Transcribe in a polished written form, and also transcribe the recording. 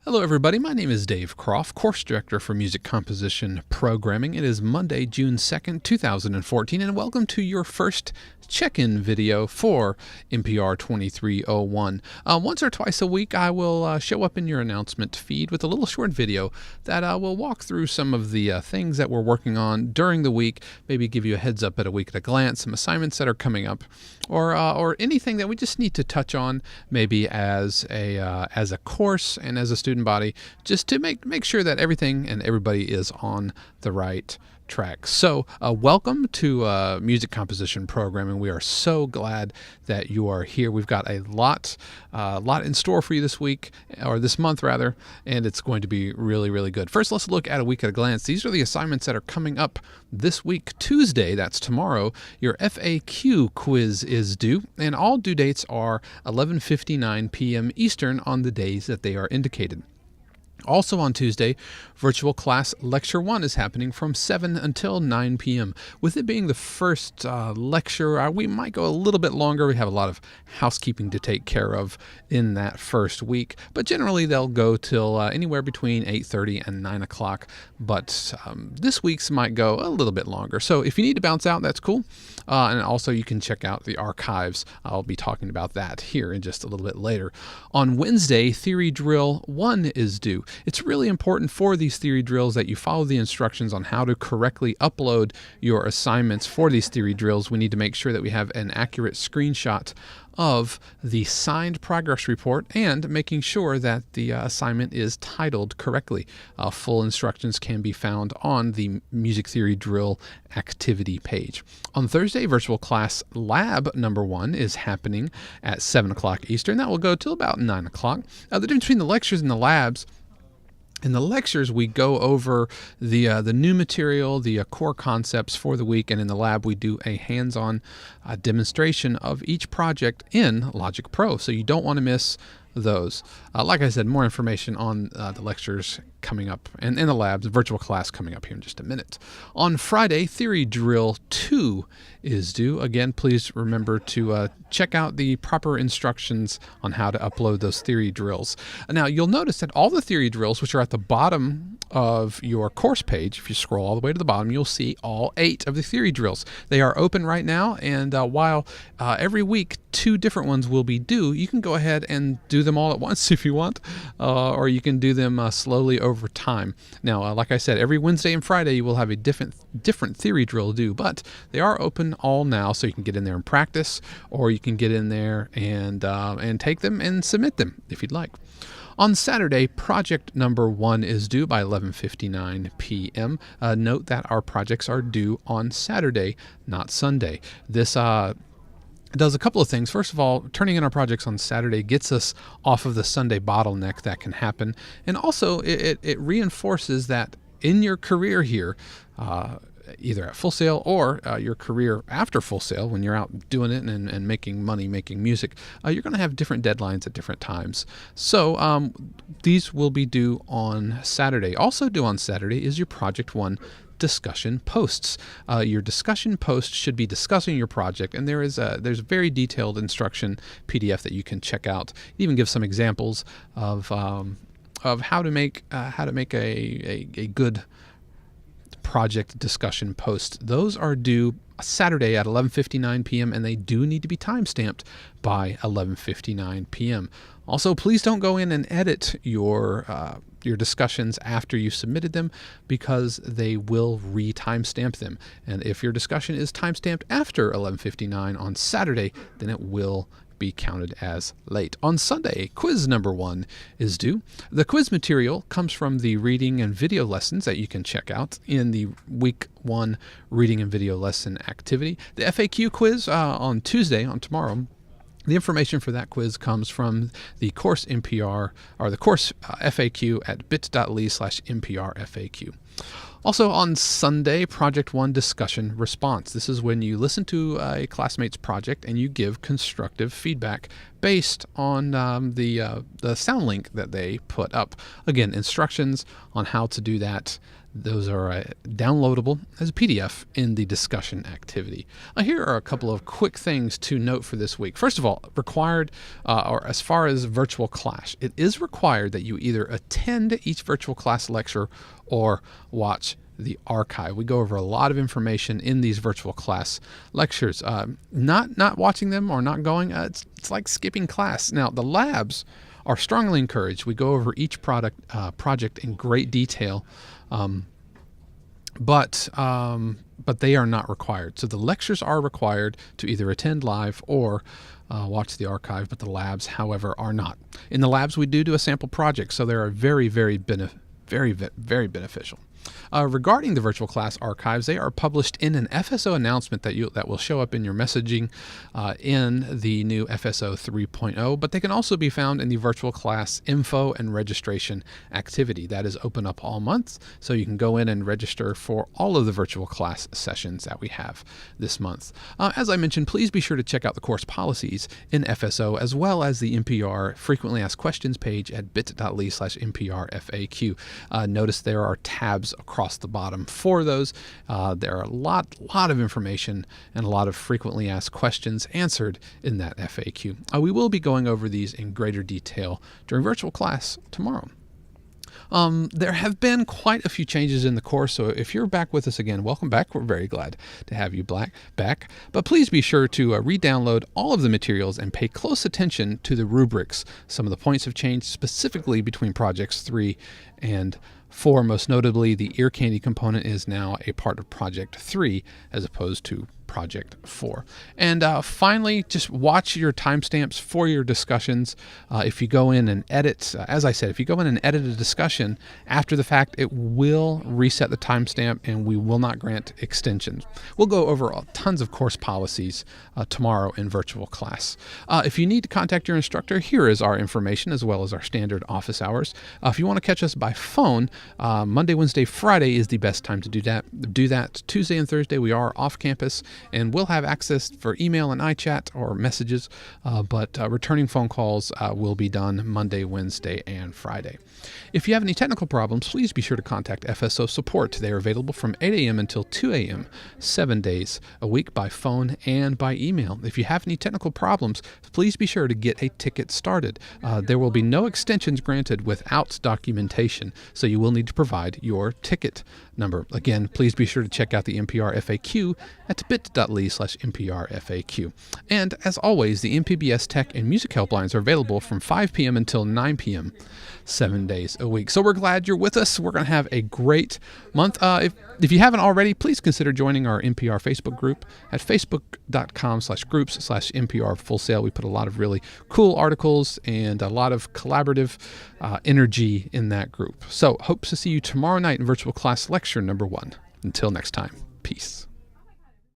Hello, everybody. My name is Dave Croft, Course Director for Music Composition Programming. It is Monday, June 2nd, 2014, and welcome to your first check-in video for MPR 2301. Once or twice a week, I will show up in your announcement feed with a little short video that will walk through some of the things that we're working on during the week, maybe give you a heads up at a week at a glance, some assignments that are coming up, or anything that we just need to touch on, maybe as a course and as a student body, just to make sure that everything and everybody is on the right track. So welcome to Music Composition Programming. We are so glad that you are here. We've got a lot in store for you this week, or this month rather, and it's going to be really, really good. First, let's look at a week at a glance. These are the assignments that are coming up this week. Tuesday, that's tomorrow, your FAQ quiz is due, and all due dates are 11:59 p.m. Eastern on the days that they are indicated. Also on Tuesday, Virtual Class Lecture 1 is happening from 7 until 9 p.m. With it being the first lecture, we might go a little bit longer. We have a lot of housekeeping to take care of in that first week, but generally they'll go till anywhere between 8:30 and 9 o'clock, but this week's might go a little bit longer. So if you need to bounce out, that's cool. And also you can check out the archives. I'll be talking about that here in just a little bit later. On Wednesday, Theory Drill 1 is due. It's really important for these theory drills that you follow the instructions on how to correctly upload your assignments for these theory drills. We need to make sure that we have an accurate screenshot of the signed progress report and making sure that the assignment is titled correctly. Full instructions can be found on the Music Theory Drill activity page. On Thursday, Virtual Class Lab number 1 is happening at 7 o'clock Eastern. That will go till about 9 o'clock. The difference between the lectures and the labs: in the lectures, we go over the new material, the core concepts for the week, and in the lab, we do a hands-on demonstration of each project in Logic Pro. So you don't want to miss those. Like I said, more information on the lectures coming up, and in the labs, virtual class coming up here in just a minute. On Friday, Theory Drill 2 is due. Again, please remember to check out the proper instructions on how to upload those theory drills. Now, you'll notice that all the theory drills, which are at the bottom of your course page, if you scroll all the way to the bottom, you'll see all 8 of the theory drills. They are open right now, and while every week 2 different ones will be due, you can go ahead and do them all at once if you want, or you can do them slowly over time. Now, like I said, every Wednesday and Friday you will have a different theory drill due, but they are open all now, so you can get in there and practice, or you can get in there and take them and submit them if you'd like. On Saturday, project number 1 is due by 11:59 p.m. Note that our projects are due on Saturday, not Sunday. This does a couple of things. First of all, turning in our projects on Saturday gets us off of the Sunday bottleneck that can happen, and also it reinforces that in your career here, either at Full Sail or your career after Full Sail, when you're out doing it and making money, making music, you're going to have different deadlines at different times. So these will be due on Saturday. Also due on Saturday is your Project 1 discussion posts. Your discussion post should be discussing your project, and there's a very detailed instruction PDF that you can check out. It even gives some examples of how to make a good project discussion post. Those are due Saturday at 11:59 p.m. and they do need to be time-stamped by 11:59 p.m. Also, please don't go in and edit your discussions after you submitted them, because they will re-timestamp them. And if your discussion is timestamped after 11:59 on Saturday, then it will be counted as late. On Sunday, quiz number 1 is due. The quiz material comes from the reading and video lessons that you can check out in the week 1 reading and video lesson activity. The FAQ quiz on Tuesday, on tomorrow, the information for that quiz comes from the course MPR, or the course FAQ at bit.ly/MPRFAQ. Also on Sunday, Project 1 discussion response. This is when you listen to a classmate's project and you give constructive feedback based on the sound link that they put up. Again, instructions on how to do that Those are downloadable as a PDF in the discussion activity. Here are a couple of quick things to note for this week. First of all, required, or as far as virtual class, it is required that you either attend each virtual class lecture or watch the archive. We go over a lot of information in these virtual class lectures. Not watching them or not going, it's like skipping class. Now, the labs are strongly encouraged. We go over each project in great detail, but they are not required. So the lectures are required to either attend live or watch the archive, but the labs, however, are not. In the labs, we do a sample project, so they are very beneficial. Regarding the virtual class archives, they are published in an FSO announcement that will show up in your messaging in the new FSO 3.0, but they can also be found in the virtual class info and registration activity. That is open up all month, so you can go in and register for all of the virtual class sessions that we have this month. As I mentioned, please be sure to check out the course policies in FSO as well as the MPR frequently asked questions page at bit.ly/MPRFAQ. Notice there are tabs across the bottom for those. There are a lot of information and a lot of frequently asked questions answered in that FAQ. We will be going over these in greater detail during virtual class tomorrow. There have been quite a few changes in the course, so if you're back with us again, welcome back. We're very glad to have you back. But please be sure to re-download all of the materials and pay close attention to the rubrics. Some of the points have changed specifically between projects 3 and 4. Most notably, the ear candy component is now a part of Project 3 as opposed to Project 4. And finally, just watch your timestamps for your discussions. If you go in and edit, as I said, if you go in and edit a discussion after the fact, it will reset the timestamp and we will not grant extensions. We'll go over tons of course policies tomorrow in virtual class. If you need to contact your instructor, here is our information as well as our standard office hours. If you want to catch us by phone, Monday, Wednesday, Friday is the best time to do that. Tuesday and Thursday we are off campus, and we'll have access for email and iChat or messages, but returning phone calls will be done Monday, Wednesday, and Friday. If you have any technical problems, please be sure to contact FSO support. They are available from 8 a.m. until 2 a.m. 7 days a week by phone and by email. If you have any technical problems, please be sure to get a ticket started. There will be no extensions granted without documentation, so you will need to provide your ticket number. Again, please be sure to check out the MPR FAQ at bit.ly/MPRFAQ. And as always, the MPBS Tech and Music Helplines are available from 5 p.m. until 9 p.m. 7 days a week. So we're glad you're with us. We're going to have a great month. If you haven't already, please consider joining our MPR Facebook group at facebook.com/groups/MPR Full Sail. We put a lot of really cool articles and a lot of collaborative energy in that group. So hope to see you tomorrow night in virtual class lecture number 1. Until next time, peace.